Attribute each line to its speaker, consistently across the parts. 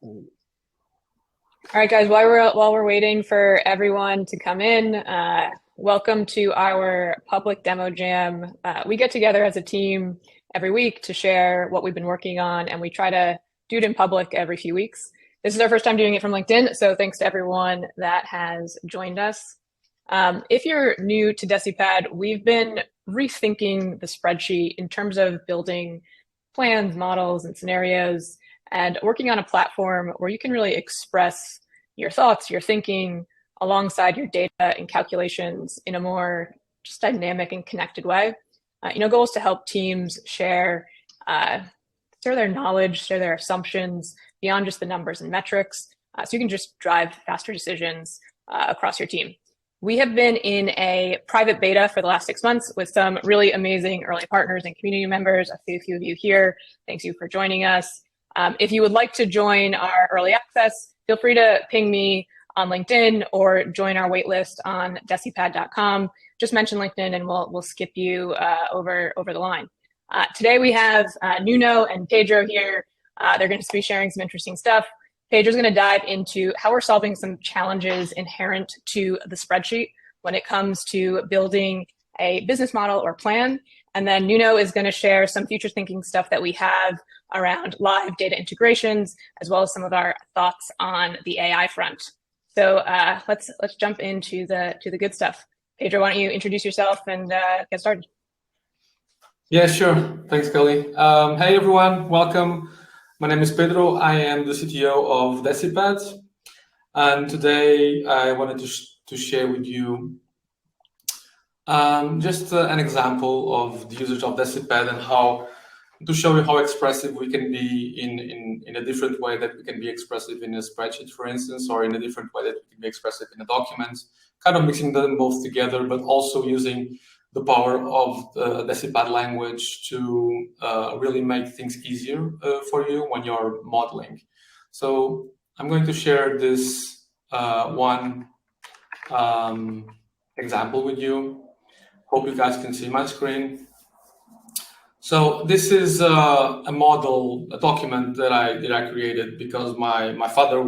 Speaker 1: All right, guys, while we're waiting for everyone to come in, welcome to our public demo jam. We get together as a team every week to share what we've been working on, and we try to do it in public every few weeks. This is our first time doing it from LinkedIn, so thanks to everyone that has joined us. If you're new to Decipad, we've been rethinking the spreadsheet in terms of building plans, models, and scenarios, and working on a platform where you can really express your thoughts, your thinking, alongside your data and calculations in a more just dynamic and connected way. Goal is to help teams share their knowledge, share their assumptions beyond just the numbers and metrics, so you can just drive faster decisions across your team. We have been in a private beta for the last 6 months with some really amazing early partners and community members. I see a few of you here. Thanks you for joining us. If you would like to join our early access, feel free to ping me on LinkedIn or join our waitlist on decipad.com. Just mention LinkedIn and we'll skip you over the line. Today we have Nuno and Pedro here. They're going to be sharing some interesting stuff. Pedro's going to dive into how we're solving some challenges inherent to the spreadsheet when it comes to building a business model or plan. And then Nuno is going to share some future thinking stuff that we have around live data integrations, as well as some of our thoughts on the AI front. So let's jump into the good stuff. Pedro, why don't you introduce yourself and get started?
Speaker 2: Yeah, sure. Thanks, Kelly. Hey, everyone. Welcome. My name is Pedro. I am the CTO of Decipad. And today I wanted to share with you just an example of the usage of Decipad and how to show you how expressive we can be in a different way that we can be expressive in a spreadsheet, for instance, or in a different way that we can be expressive in a document, kind of mixing them both together, but also using the power of the Decipad language to really make things easier for you when you're modeling. So I'm going to share this one example with you. Hope you guys can see my screen. So this is a model, a document that I created because my father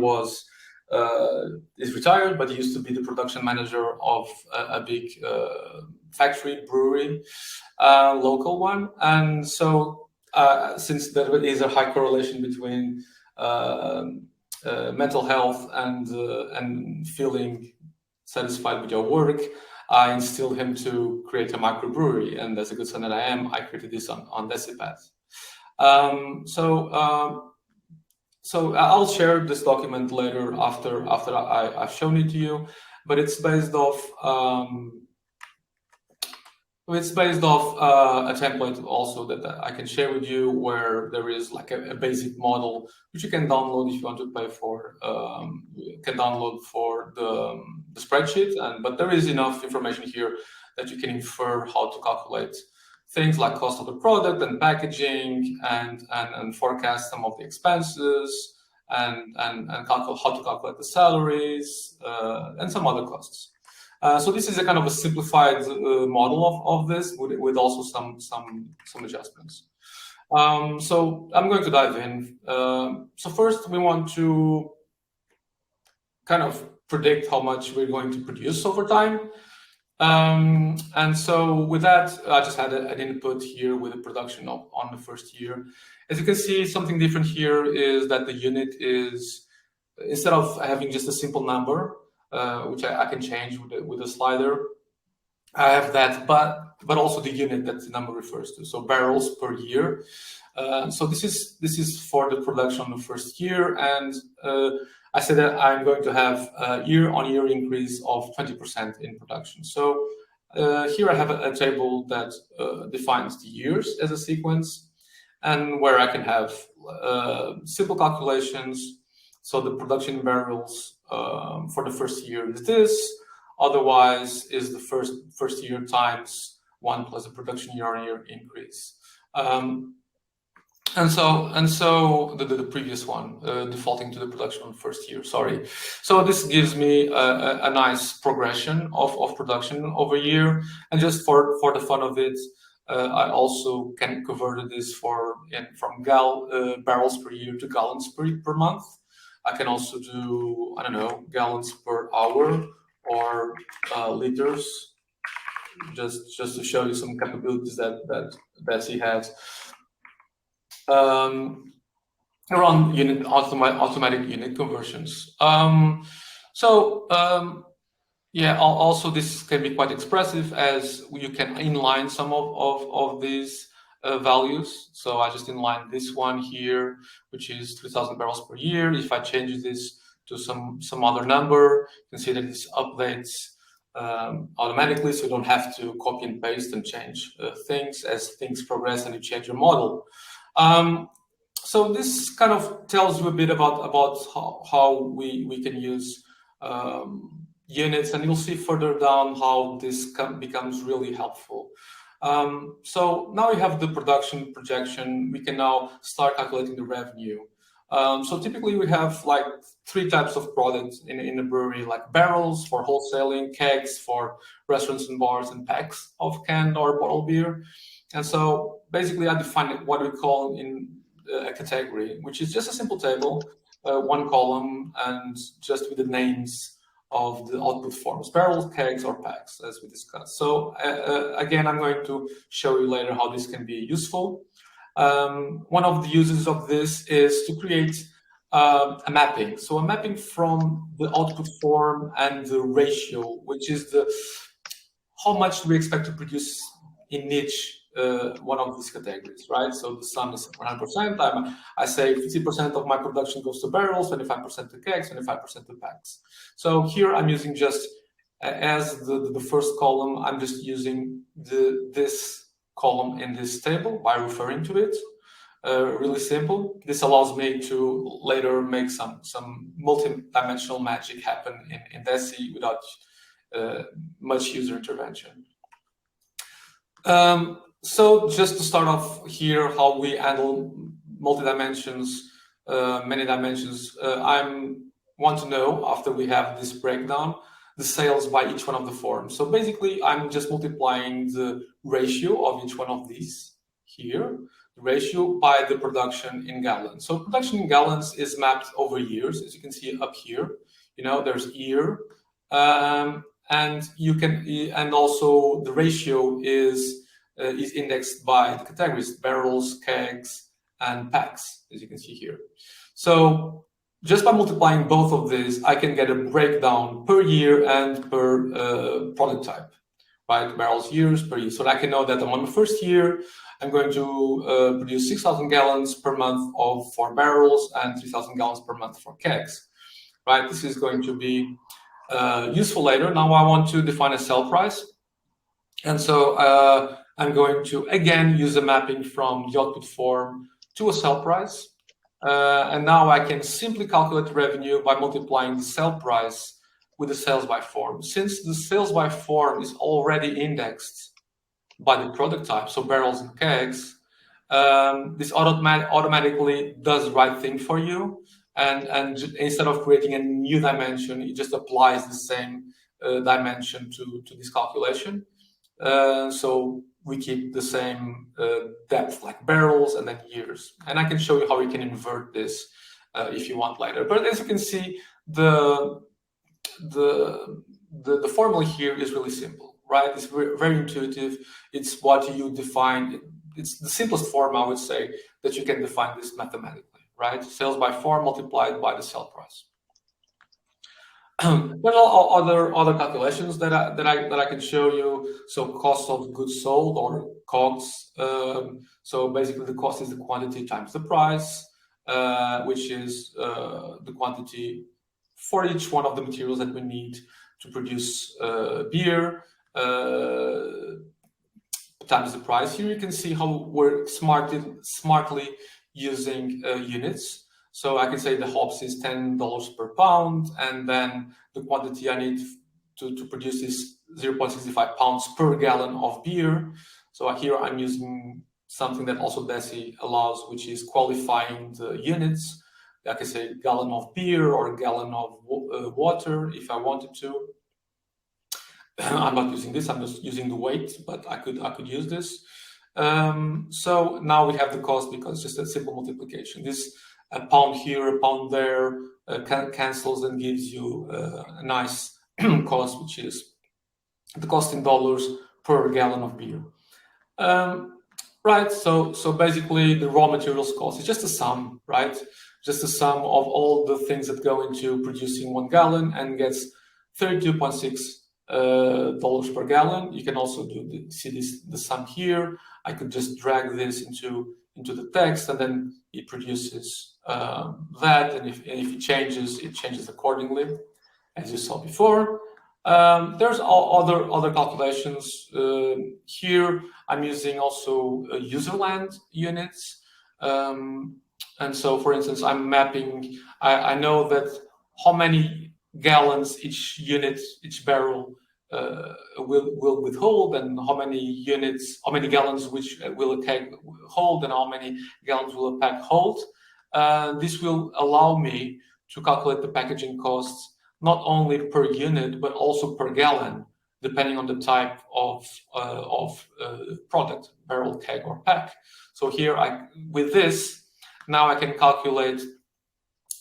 Speaker 2: is retired, but he used to be the production manager of a big factory brewery, local one. And so since there is a high correlation between mental health and feeling satisfied with your work, I instilled him to create a microbrewery, and as a good son that I am, I created this on Decipad. So I'll share this document later after I've shown it to you, but it's based off a template also that I can share with you, where there is like a basic model which you can download if you want to pay for. You can download for the spreadsheet, but there is enough information here that you can infer how to calculate things like cost of the product and packaging and forecast some of the expenses and how to calculate the salaries and some other costs. So this is a kind of a simplified model of this with also some adjustments. So I'm going to dive in. So first we want to kind of predict how much we're going to produce over time. And so with that, I just had an input here with the production on the first year. As you can see, something different here is that the unit is, instead of having just a simple number, which I can change with a slider, I have that, but also the unit that the number refers to. So barrels per year. So this is for the production on the first year, and I said that I'm going to have a year-on-year increase of 20% in production. So here I have a table that defines the years as a sequence, and where I can have simple calculations. So the production barrels for the first year is this. Otherwise, is the first year times 1 plus the production year-on-year increase. And so the previous one, defaulting to the production on first year, sorry. So this gives me a nice progression of production over year. And just for the fun of it, I also can convert this from barrels per year to gallons per month. I can also do, I don't know, gallons per hour or liters, just to show you some capabilities that he has. Around automatic unit conversions. Yeah, also this can be quite expressive, as you can inline some of these values. So I just inline this one here, which is 3,000 barrels per year. If I change this to some other number, you can see that this updates automatically, so you don't have to copy and paste and change things as things progress and you change your model. So this kind of tells you a bit about how we can use units, and you'll see further down how this becomes really helpful. So now we have the production projection. We can now start calculating the revenue. So typically we have like 3 types of products in a brewery, like barrels for wholesaling, kegs for restaurants and bars, and packs of canned or bottled beer. And so basically I define what we call in a category, which is just a simple table, 1 column, and just with the names of the output forms: barrels, kegs, or packs, as we discussed. So again, I'm going to show you later how this can be useful. One of the uses of this is to create a mapping. So a mapping from the output form and the ratio, which is how much do we expect to produce in each one of these categories, right? So the sum is 100%. I say 50% of my production goes to barrels, 25% to kegs, 25% to packs. So here I'm using just as the first column, I'm just using this column in this table by referring to it. Really simple. This allows me to later make some multi-dimensional magic happen in Deci without much user intervention. So just to start off here, how we handle multi-dimensions, many dimensions, I want to know, after we have this breakdown, the sales by each one of the forms. So basically, I'm just multiplying the ratio of each one of these here, the ratio by the production in gallons. So production in gallons is mapped over years, as you can see up here. You know, there's year, and you can, and also the ratio is indexed by the categories: barrels, kegs, and packs, as you can see here. So just by multiplying both of these, I can get a breakdown per year and per product type, right? Barrels, years per year. So I can know that on the first year, I'm going to produce 6,000 gallons per month for barrels and 3,000 gallons per month for kegs, right? This is going to be useful later. Now I want to define a sell price. And so I'm going to, again, use a mapping from the output form to a sell price. And now I can simply calculate revenue by multiplying the sell price with the sales by form. Since the sales by form is already indexed by the product type, so barrels and kegs, this automatically does the right thing for you. And instead of creating a new dimension, it just applies the same dimension to this calculation. So we keep the same depth, like barrels and then years. And I can show you how you can invert this if you want later. But as you can see, the formula here is really simple, right? It's very intuitive. It's what you define. It's the simplest form, I would say, that you can define this mathematically, right? Sales by form multiplied by the sell price. There are other calculations that I can show you. So cost of goods sold, or COGS. So basically, the cost is the quantity times the price, which is the quantity for each one of the materials that we need to produce beer, times the price. Here you can see how we're smartly using units. So I can say the hops is $10 per pound, and then the quantity I need to produce is 0.65 pounds per gallon of beer. So here I'm using something that also Deci allows, which is qualifying the units. I can say gallon of beer or a gallon of water if I wanted to. I'm not using this, I'm just using the weight, but I could use this. So now we have the cost because it's just a simple multiplication. This a pound here, a pound there, cancels and gives you a nice cost, which is the cost in dollars per gallon of beer. Right, so basically the raw materials cost is just a sum, right? Just a sum of all the things that go into producing 1 gallon and gets $32.6 dollars per gallon. You can also see the sum here. I could just drag this into the text, and then it produces that. And if it changes accordingly, as you saw before. There's other calculations here. I'm using also userland units. And so, for instance, I'm mapping, I know that how many gallons each barrel will withhold, and how many gallons which will a keg hold, and how many gallons will a pack hold. This will allow me to calculate the packaging costs not only per unit but also per gallon, depending on the type of product, barrel, keg, or pack. So here, with this, now I can calculate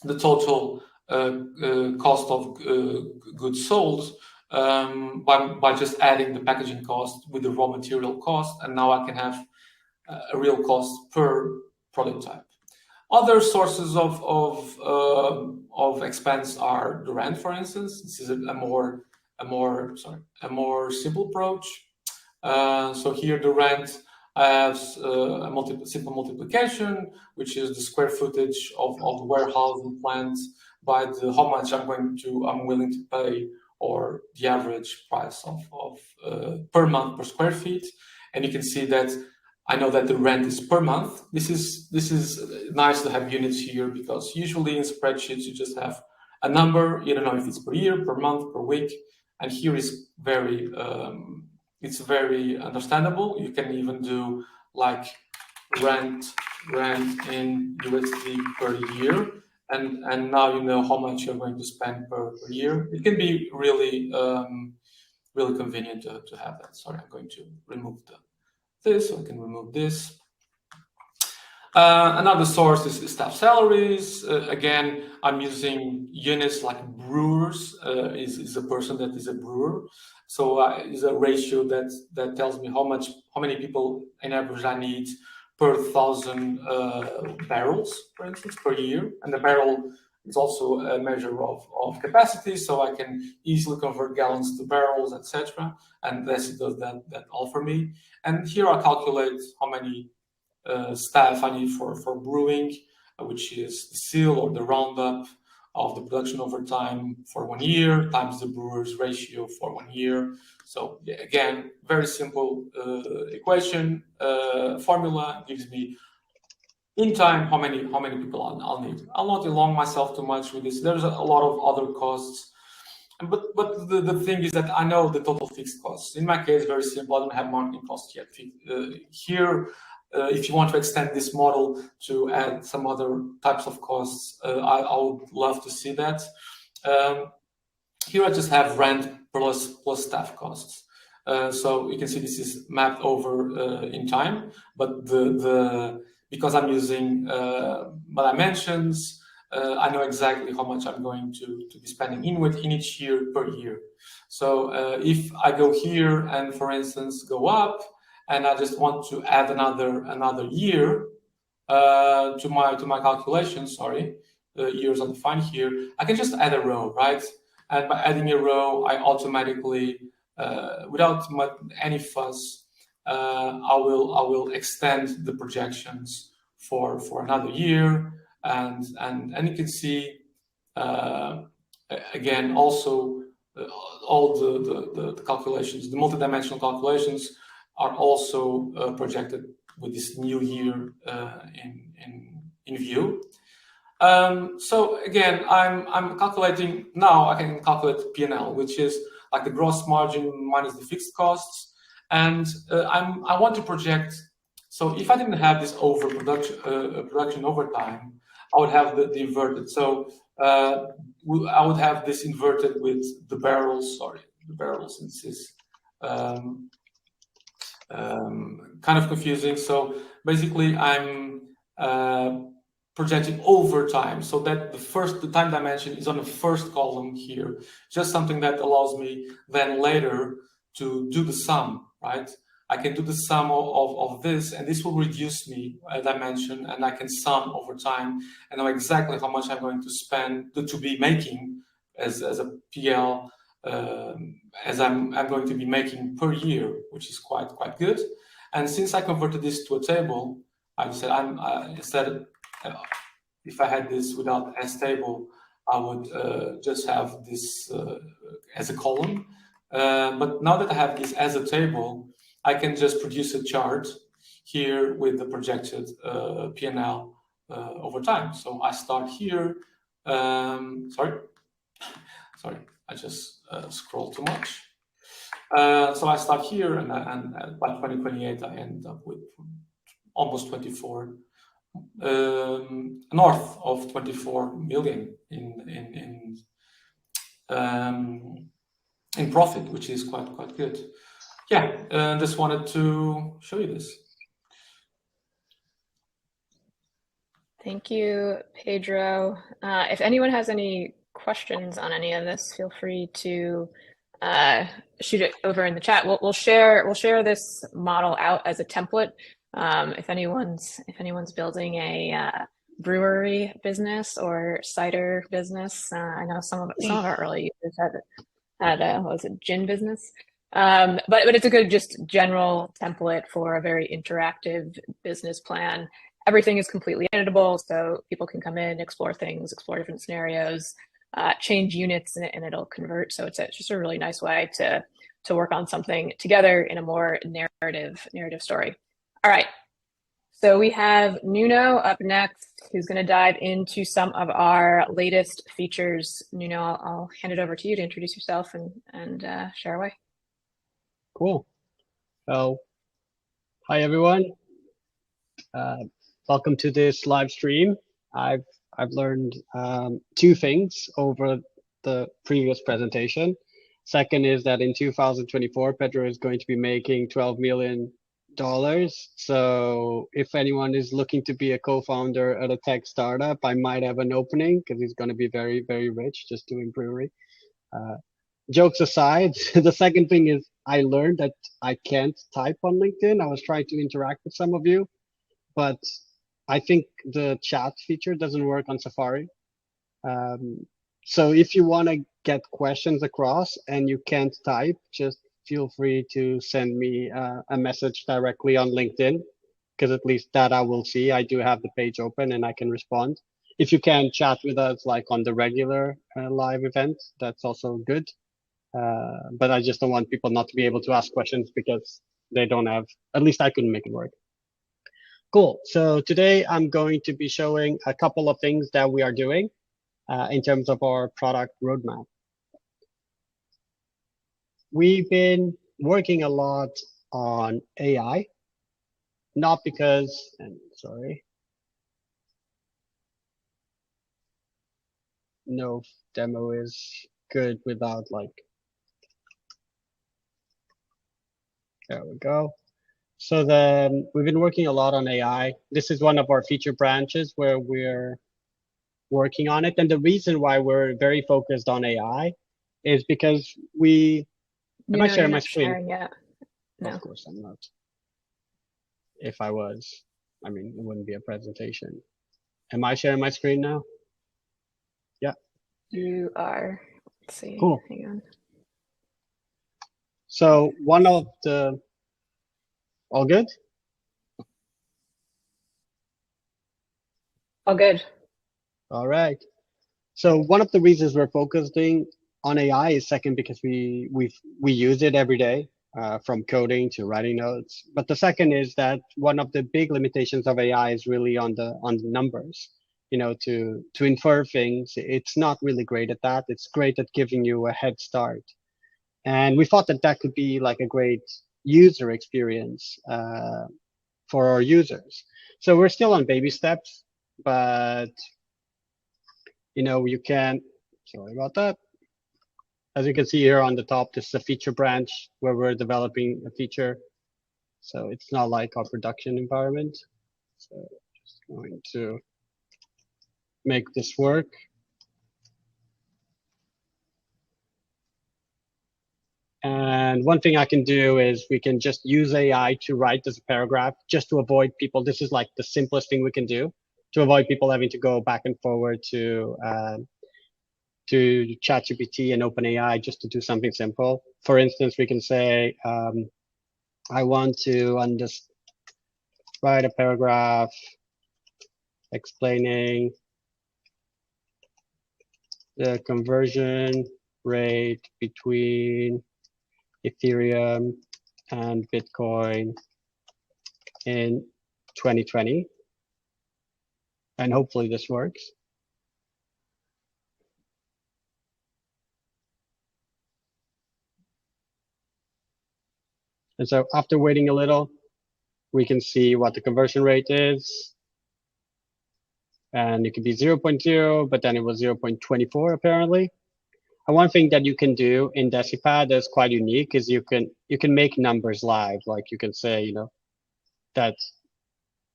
Speaker 2: the total cost of goods sold by just adding the packaging cost with the raw material cost, and now I can have a real cost per product type. Other sources of expense are the rent, for instance. This is a more simple approach. So here the rent, I have a simple multiplication, which is the square footage of the warehousing plant by how much I'm willing to pay, or the average price of per month per square feet. And you can see that I know that the rent is per month. This is nice to have units here, because usually in spreadsheets you just have a number. You don't know if it's per year, per month, per week. And here is it's very understandable. You can even do like rent in USD per year, and now you know how much you're going to spend per year. It can be really convenient to have that. Sorry, I'm going to remove this, so I can remove this. Another source is staff salaries. Again, I'm using units like brewers. Is a person that is a brewer. So is a ratio that tells me how many people in average I need per 1,000 barrels, for instance, per year. And the barrel is also a measure of capacity, so I can easily convert gallons to barrels, etc. And this does that all for me. And here I calculate how many staff I need for brewing, which is the seal or the roundup of the production over time for 1 year times the brewer's ratio for 1 year. So yeah, again, very simple equation formula gives me in time how many people I'll need. I'll not elong myself too much with this. There's a lot of other costs, but the thing is that I know the total fixed costs. In my case, very simple. I don't have marketing costs yet. Here, if you want to extend this model to add some other types of costs, I would love to see that. Here I just have rent plus staff costs. So you can see this is mapped over in time, but because I'm using my dimensions, I know exactly how much I'm going to be spending in each year per year. So if I go here and, for instance, go up, and I just want to add another year to my calculation. Sorry, the years undefined here. I can just add a row, right? And by adding a row, I automatically, without any fuss, I will extend the projections for another year, and you can see again also all the calculations, the multidimensional calculations, are also projected with this new year in view. So again, I'm calculating now. I can calculate P&L, which is like the gross margin minus the fixed costs, and I want to project. So if I didn't have this production over time, I would have the inverted. So I would have this inverted with the barrels. Sorry, the barrels. This is kind of confusing. So basically, I'm projecting over time, so that the time dimension is on the first column here. Just something that allows me then later to do the sum, right? I can do the sum of this, and this will reduce me a dimension, and I can sum over time and know exactly how much I'm going to spend to be making as a PL, as I'm going to be making per year, which is quite good. And since I converted this to a table, I said instead, if I had this without S table, I would just have this as a column. But now that I have this as a table, I can just produce a chart here with the projected P&L over time. So I start here. Sorry, I just scrolled too much. So I start here, and by 2028, I end up with almost 24, north of 24 million in profit, which is quite good. Yeah, just wanted to show you this.
Speaker 1: Thank you, Pedro. If anyone has any questions on any of this, feel free to shoot it over in the chat. We'll share this model out as a template. If anyone's building a brewery business or cider business, I know some of our early users had what was it, gin business. But it's a good just general template for a very interactive business plan. Everything is completely editable, so people can come in, explore things, explore different scenarios, change units, and it'll convert. So it's just a really nice way to work on something together in a more narrative story. All right. So we have Nuno up next, who's going to dive into some of our latest features. Nuno, I'll hand it over to you to introduce yourself and share away.
Speaker 3: Cool. So, hi everyone. Welcome to this live stream. I've learned two things over the previous presentation. Second is that in 2024, Pedro is going to be making $12 million. So if anyone is looking to be a co-founder at a tech startup, I might have an opening because he's going to be very, very rich just doing brewery. Jokes aside, the second thing is I learned that I can't type on LinkedIn. I was trying to interact with some of you, but I think the chat feature doesn't work on Safari. So if you want to get questions across and you can't type, just feel free to send me a message directly on LinkedIn, because at least that I will see. I do have the page open and I can respond. If you can chat with us like on the regular live event, that's also good. But I just don't want people not to be able to ask questions because they don't have, at least I couldn't make it work. Cool. So today I'm going to be showing a couple of things that we are doing in terms of our product roadmap. We've been working a lot on AI, not because, and sorry, no demo is good without like, there we go. So then we've been working a lot on AI. This is one of our feature branches where we're working on it. And the reason why we're very focused on AI is because am I sharing my screen?
Speaker 1: Sharing yet. No.
Speaker 3: Of course I'm not. If I was, I mean, it wouldn't be a presentation. Am I sharing my screen now? Yeah.
Speaker 1: You are. Let's see.
Speaker 3: Cool.
Speaker 1: Hang on.
Speaker 3: So one of the, all good?
Speaker 1: All good.
Speaker 3: All right. So one of the reasons we're focusing on AI is second because we use it every day, from coding to writing notes. But the second is that one of the big limitations of AI is really on the numbers. You know, to infer things, it's not really great at that. It's great at giving you a head start. And we thought that could be like a great user experience for our users. So we're still on baby steps, but you know, you can, sorry about that. As you can see here on the top, this is a feature branch where we're developing a feature. So it's not like our production environment. So just going to make this work. And one thing I can do is we can just use AI to write this paragraph just to avoid people. This is like the simplest thing we can do to avoid people having to go back and forward to ChatGPT and OpenAI just to do something simple. For instance, we can say, I want to write a paragraph explaining the conversion rate between Ethereum and Bitcoin in 2020. And hopefully this works. And so after waiting a little, we can see what the conversion rate is. And it could be 0.0, but then it was 0.24 apparently. And one thing that you can do in Decipad that's quite unique is you can make numbers live. Like you can say, you know, that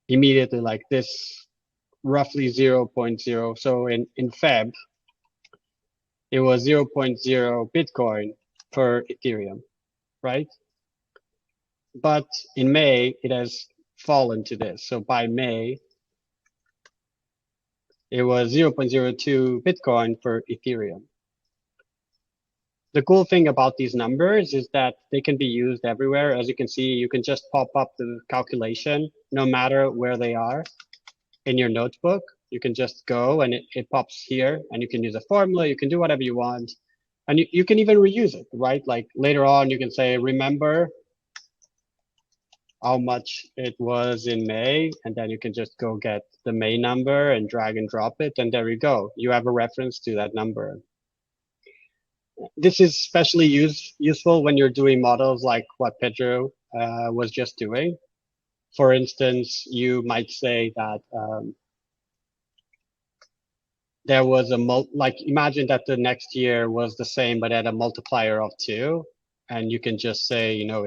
Speaker 3: immediately like this roughly 0.0. So in Feb, it was 0.0 Bitcoin per Ethereum, right? But in May, it has fallen to this. So by May, it was 0.02 Bitcoin per Ethereum. The cool thing about these numbers is that they can be used everywhere. As you can see, you can just pop up the calculation no matter where they are in your notebook. You can just go and it pops here and you can use a formula. You can do whatever you want. And you can even reuse it, right? Like later on, you can say, remember how much it was in May, and then you can just go get the May number and drag and drop it, and there you go. You have a reference to that number. This is especially useful when you're doing models like what Pedro was just doing. For instance, you might say that there was imagine that the next year was the same, but at a multiplier of 2, and you can just say, you know,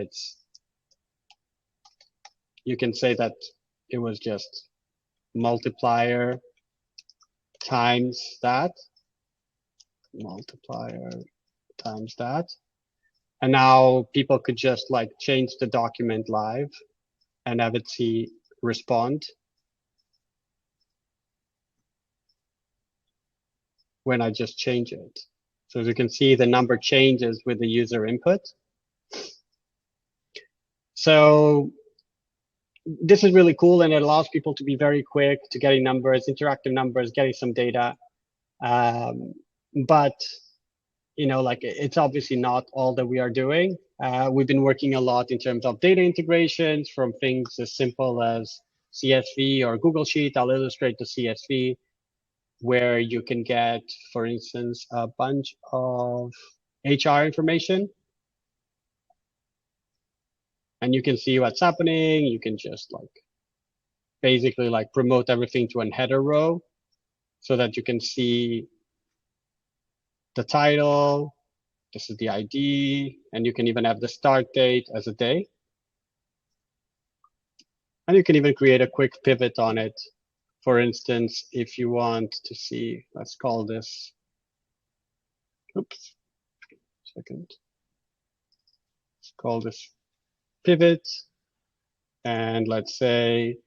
Speaker 3: you can say that it was just multiplier times that, multiplier times that. And now people could just like change the document live and have it respond when I just change it. So as you can see, the number changes with the user input. So this is really cool, and it allows people to be very quick to getting numbers, interactive numbers, getting some data. But you know, like it's obviously not all that we are doing. We've been working a lot in terms of data integrations from things as simple as CSV or Google Sheet. I'll illustrate the CSV, where you can get, for instance, a bunch of HR information. And you can see what's happening. You can just like basically like promote everything to a header row so that you can see the title. This is the ID, and you can even have the start date as a day. And you can even create a quick pivot on it. For instance, if you want to see, let's call this, oops, second. Let's call this pivot. And let's say,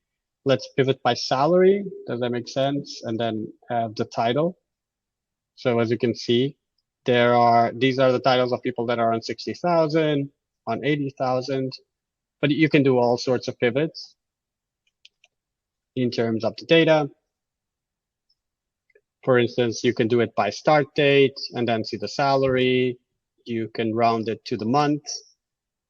Speaker 3: let's pivot by salary. Does that make sense? And then have the title. So as you can see, these are the titles of people that are on 60,000, on 80,000, but you can do all sorts of pivots in terms of the data. For instance, you can do it by start date and then see the salary. You can round it to the month.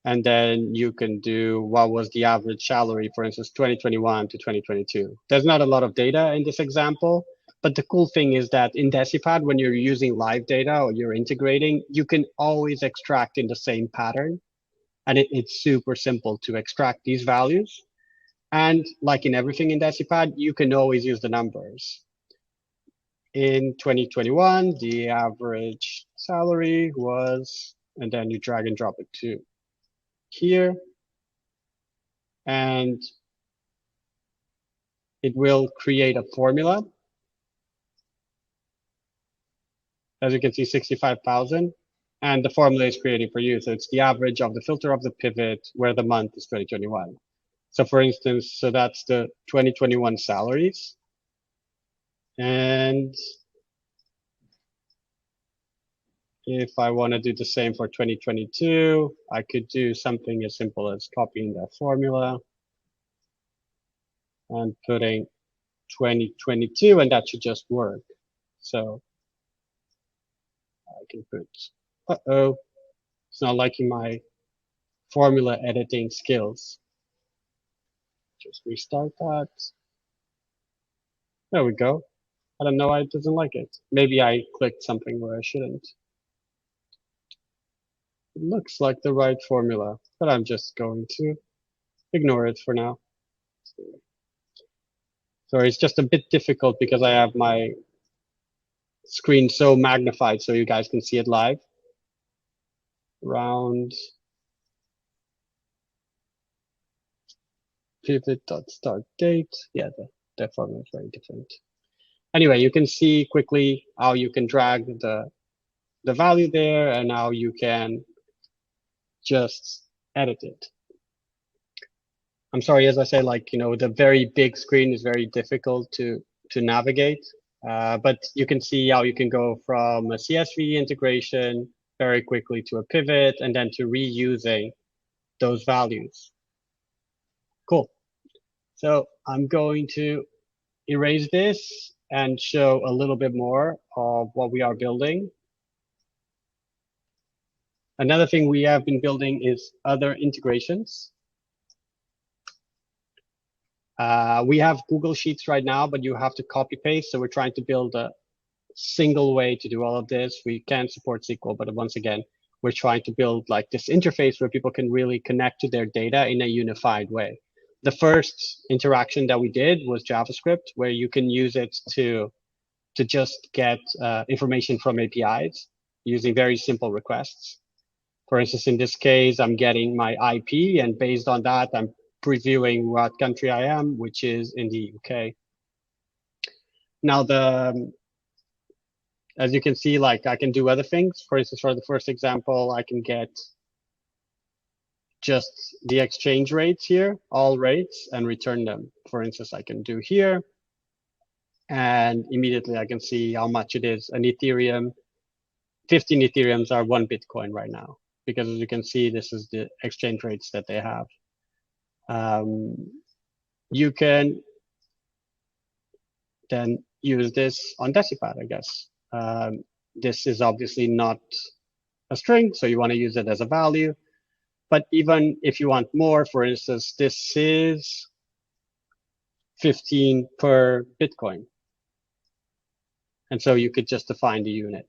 Speaker 3: And then you can do what was the average salary, for instance, 2021 to 2022. There's not a lot of data in this example, but the cool thing is that in Decipad, when you're using live data or you're integrating, you can always extract in the same pattern. And it's super simple to extract these values. And like in everything in Decipad, you can always use the numbers. In 2021, the average salary was, and then you drag and drop it to here, and it will create a formula As you can see, 65,000. And the formula is created for you. So it's the average of the filter of the pivot where the month is 2021. So for instance, so that's the 2021 salaries. And if I want to do the same for 2022, I could do something as simple as copying that formula and putting 2022, and that should just work. So I can put, uh-oh, it's not liking my formula editing skills. Just restart that. There we go. I don't know why it doesn't like it. Maybe I clicked something where I shouldn't. It looks like the right formula, but I'm just going to ignore it for now. Sorry, it's just a bit difficult because I have my screen so magnified so you guys can see it live. Round pivot.start date. Yeah, the formula is very different. Anyway, you can see quickly how you can drag the value there and how you can just edit it. I'm sorry, as I say, like, you know, the very big screen is very difficult to navigate, but you can see how you can go from a CSV integration very quickly to a pivot and then to reusing those values. Cool. So I'm going to erase this and show a little bit more of what we are building. Another thing we have been building is other integrations. We have Google Sheets right now, but you have to copy paste. So we're trying to build a single way to do all of this. We can support SQL, but once again, we're trying to build like this interface where people can really connect to their data in a unified way. The first interaction that we did was JavaScript, where you can use it to just get information from APIs using very simple requests. For instance, in this case, I'm getting my IP, and based on that, I'm previewing what country I am, which is in the UK. Now, as you can see, like I can do other things. For instance, for the first example, I can get just the exchange rates here, all rates, and return them. For instance, I can do here, and immediately I can see how much it is. An Ethereum, 15 Ethereums are 1 Bitcoin right now, because as you can see, this is the exchange rates that they have. You can then use this on Decipad, I guess. This is obviously not a string, so you want to use it as a value. But even if you want more, for instance, this is 15 per Bitcoin. And so you could just define the unit.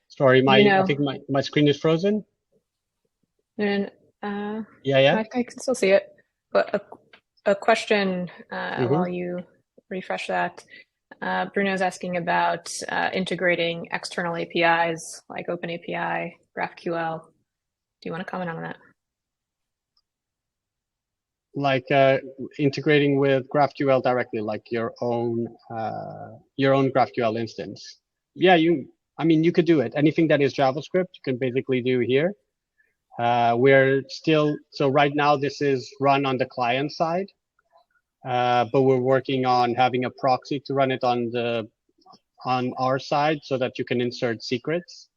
Speaker 3: Sorry, I think my screen is frozen.
Speaker 1: And
Speaker 3: yeah.
Speaker 1: I can still see it. But a question while you refresh that. Bruno's asking about integrating external APIs like OpenAPI, GraphQL. Do you want to comment on that?
Speaker 3: Like integrating with GraphQL directly, like your own GraphQL instance. Yeah, I mean, you could do it. Anything that is JavaScript, you can basically do here. So right now this is run on the client side, but we're working on having a proxy to run it on our side so that you can insert secrets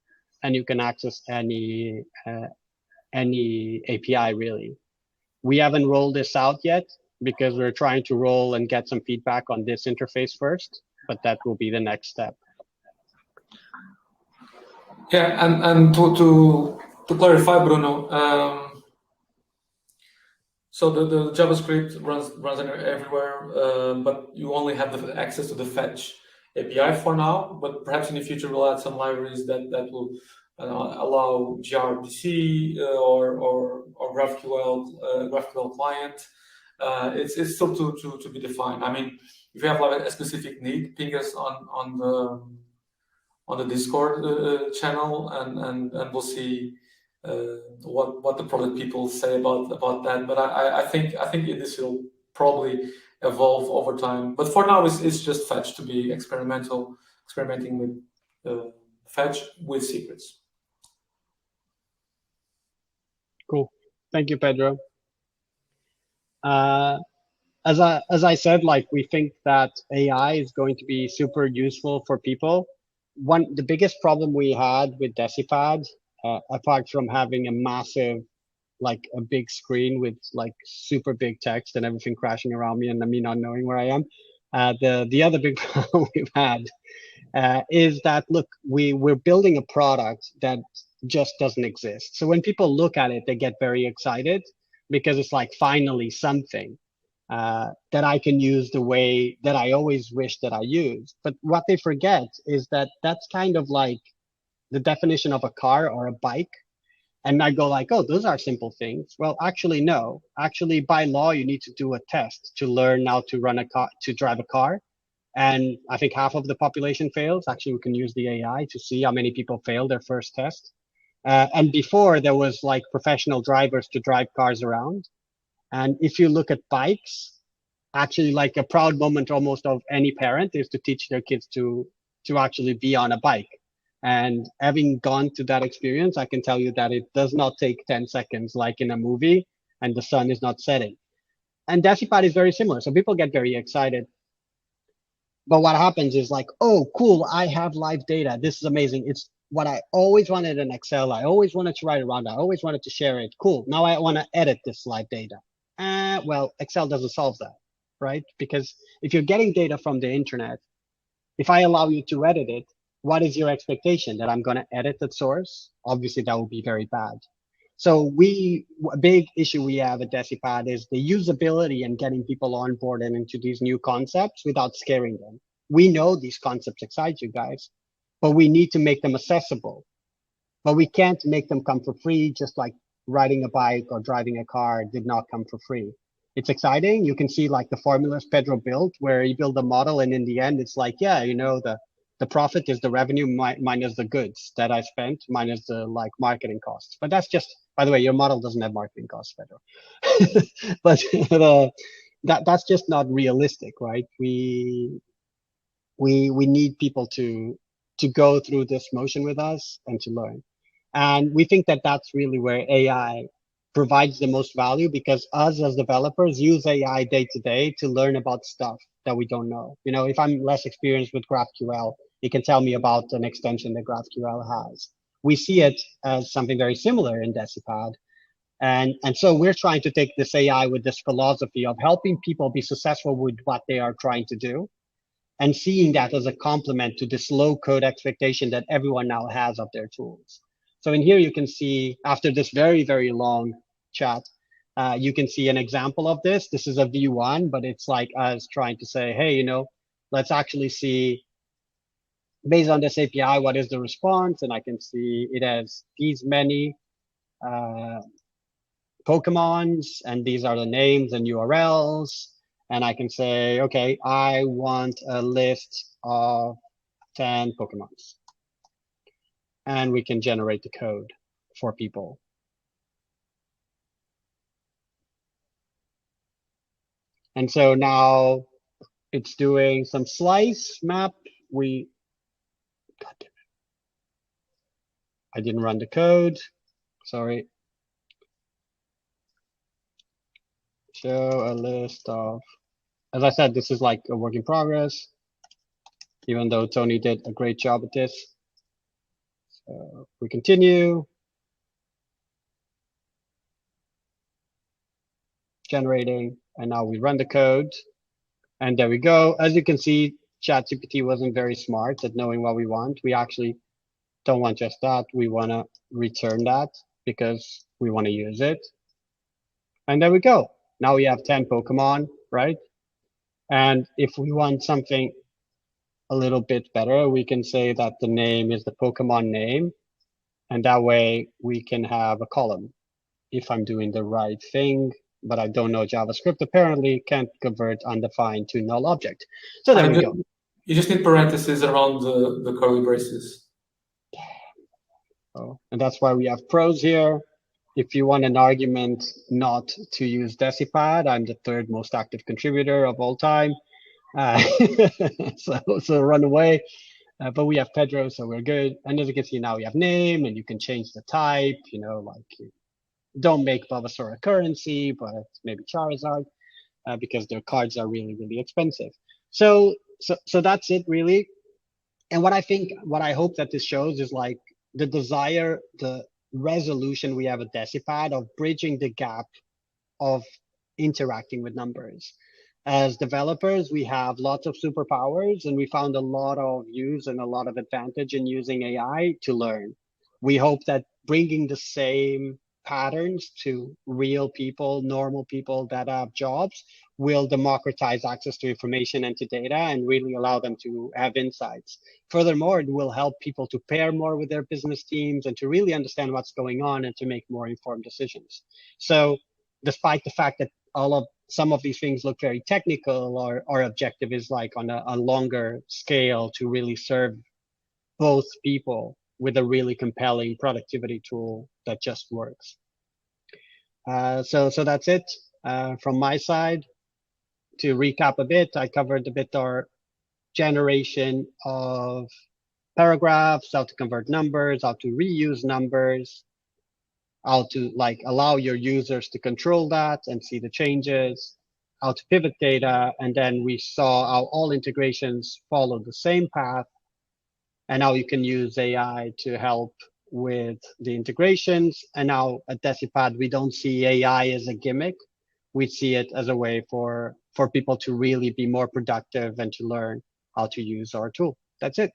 Speaker 3: and you can access any API really. We haven't rolled this out yet because we're trying to roll and get some feedback on this interface first, but that will be the next step.
Speaker 2: Yeah, and to clarify, Bruno, so the JavaScript runs everywhere, but you only have the access to the fetch API for now. But perhaps in the future we'll add some libraries that will allow gRPC or GraphQL client. It's still to be defined. I mean, if you have like a specific need, ping us on the Discord channel, and we'll see what the product people say about that. But I think this will probably evolve over time. But for now, it's just fetch to be experimenting with fetch with secrets.
Speaker 3: Cool. Thank you, Pedro. As I said, like we think that AI is going to be super useful for people. The biggest problem we had with Decipad, apart from having a massive, like a big screen with like super big text and everything crashing around me and me not knowing where I am, the other big problem we've had is that look, we're building a product that just doesn't exist. So when people look at it, they get very excited because it's like finally something that I can use the way that I always wish that I used. But what they forget is that that's kind of like the definition of a car or a bike. And I go like, oh, those are simple things. Well, actually, no. Actually, by law, you need to do a test to learn how to run a car, to drive a car. And I think half of the population fails. Actually, we can use the AI to see how many people fail their first test. And before, there was like professional drivers to drive cars around. And if you look at bikes, actually like a proud moment almost of any parent is to teach their kids to actually be on a bike. And having gone to that experience, I can tell you that it does not take 10 seconds like in a movie and the sun is not setting. And Decipad is very similar. So people get very excited. But what happens is like, oh, cool, I have live data. This is amazing. It's what I always wanted in Excel. I always wanted to write around. I always wanted to share it. Cool. Now I want to edit this live data. Well, Excel doesn't solve that, right? Because if you're getting data from the internet, if I allow you to edit it, what is your expectation? That I'm going to edit the source? Obviously, that would be very bad. So a big issue we have at Decipad is the usability and getting people on board and into these new concepts without scaring them. We know these concepts excite you guys, but we need to make them accessible. But we can't make them come for free, just like riding a bike or driving a car did not come for free. It's exciting. You can see like the formulas Pedro built, where he built a model, and in the end, it's like, yeah, you know, the profit is the revenue minus the goods that I spent minus the like marketing costs. But that's just, by the way, your model doesn't have marketing costs, Pedro. But that's just not realistic, right? We need people to go through this motion with us and to learn. And we think that that's really where AI provides the most value, because us as developers use AI day to day to learn about stuff that we don't know. You know, if I'm less experienced with GraphQL, it can tell me about an extension that GraphQL has. We see it as something very similar in Decipad. And so we're trying to take this AI with this philosophy of helping people be successful with what they are trying to do, and seeing that as a complement to this low code expectation that everyone now has of their tools. So in here, you can see, after this very, very long chat, you can see an example of this. This is a V1, but it's like us trying to say, hey, you know, let's actually see, based on this API, what is the response? And I can see it has these many Pokemons, and these are the names and URLs. And I can say, okay, I want a list of 10 Pokemons. And we can generate the code for people. And so now it's doing some slice map. God damn it. I didn't run the code. Sorry. Show a list of, as I said, this is like a work in progress, even though Tony did a great job at this. So we continue. Generating, and now we run the code, and there we go. As you can see, ChatGPT wasn't very smart at knowing what we want. We actually don't want just that. We want to return that because we want to use it. And there we go. Now we have 10 Pokemon, right? And if we want something a little bit better, we can say that the name is the Pokemon name. And that way we can have a column. If I'm doing the right thing, but I don't know JavaScript, apparently can't convert undefined to null object. So there we go.
Speaker 2: You just need parentheses around the curly braces.
Speaker 3: Oh, and that's why we have pros here. if you want an argument not to use Decipad, I'm the third most active contributor of all time. Uh, so run away. But we have Pedro, so we're good. And as you can see now, we have name, and you can change the type. Like don't make Bulbasaur a currency, but maybe Charizard, because their cards are really, really expensive. So that's it really. And what I hope that this shows is like the desire, the resolution we have at Decipad of bridging the gap of interacting with numbers. As developers, we have lots of superpowers, and we found a lot of use and a lot of advantage in using AI to learn. We hope that bringing the same patterns to real people, normal people that have jobs, will democratize access to information and to data and really allow them to have insights. Furthermore, it will help people to pair more with their business teams and to really understand what's going on and to make more informed decisions. So despite the fact that some of these things look very technical, our objective is like on a longer scale to really serve both people with a really compelling productivity tool that just works. So that's it from my side. To recap a bit, I covered a bit our generation of paragraphs, how to convert numbers, how to reuse numbers, how to like allow your users to control that and see the changes, how to pivot data, and then we saw how all integrations follow the same path, and how you can use AI to help with the integrations. And now at Decipad, we don't see AI as a gimmick. We see it as a way for people to really be more productive and to learn how to use our tool. That's it.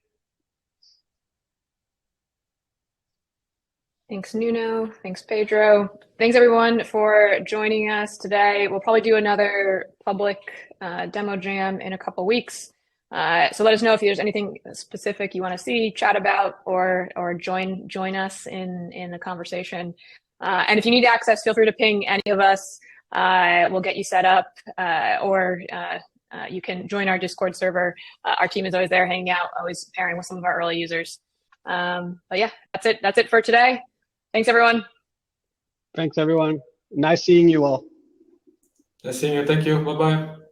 Speaker 1: Thanks, Nuno. Thanks, Pedro. Thanks, everyone, for joining us today. We'll probably do another public demo jam in a couple weeks. So let us know if there's anything specific you want to see, chat about, or join us in the conversation. And if you need access, feel free to ping any of us. We'll get you set up, or you can join our Discord server. Our team is always there hanging out, always pairing with some of our early users. But yeah, that's it for today. Thanks, everyone.
Speaker 3: Thanks, everyone. Nice seeing you all.
Speaker 2: Nice seeing you. Thank you. Bye-bye.